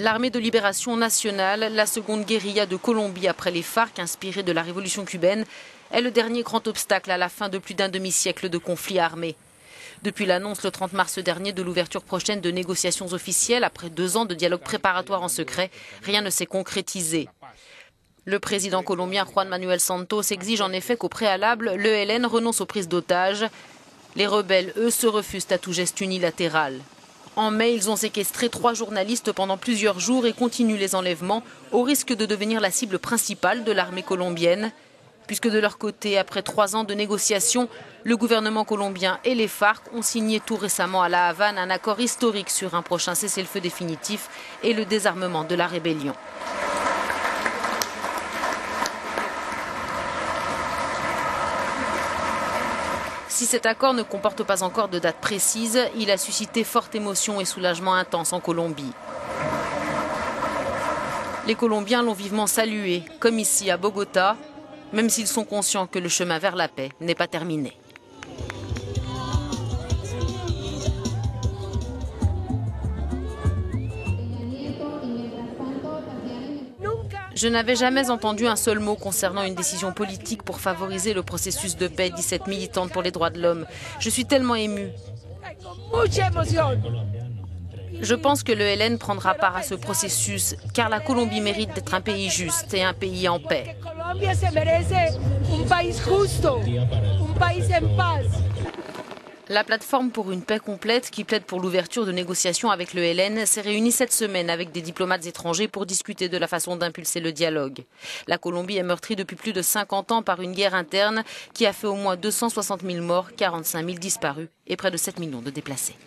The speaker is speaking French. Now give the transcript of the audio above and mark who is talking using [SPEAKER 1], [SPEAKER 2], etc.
[SPEAKER 1] L'armée de libération nationale, la seconde guérilla de Colombie après les FARC, inspirée de la révolution cubaine, est le dernier grand obstacle à la fin de plus d'un demi-siècle de conflits armés. Depuis l'annonce le 30 mars dernier de l'ouverture prochaine de négociations officielles, après 2 ans de dialogue préparatoire en secret, rien ne s'est concrétisé. Le président colombien Juan Manuel Santos exige en effet qu'au préalable, l'ELN renonce aux prises d'otages. Les rebelles, eux, se refusent à tout geste unilatéral. En mai, ils ont séquestré 3 journalistes pendant plusieurs jours et continuent les enlèvements au risque de devenir la cible principale de l'armée colombienne. Puisque de leur côté, après 3 ans de négociations, le gouvernement colombien et les FARC ont signé tout récemment à La Havane un accord historique sur un prochain cessez-le-feu définitif et le désarmement de la rébellion. Si cet accord ne comporte pas encore de date précise, il a suscité forte émotion et soulagement intense en Colombie. Les Colombiens l'ont vivement salué, comme ici à Bogota, même s'ils sont conscients que le chemin vers la paix n'est pas terminé. Je n'avais jamais entendu un seul mot concernant une décision politique pour favoriser le processus de paix, dit cette militante pour les droits de l'homme. Je suis tellement émue. Je pense que l'ELN prendra part à ce processus, car la Colombie mérite d'être un pays juste et un pays en paix. La plateforme pour une paix complète, qui plaide pour l'ouverture de négociations avec l'ELN, s'est réunie cette semaine avec des diplomates étrangers pour discuter de la façon d'impulser le dialogue. La Colombie est meurtrie depuis plus de 50 ans par une guerre interne qui a fait au moins 260 000 morts, 45 000 disparus et près de 7 millions de déplacés.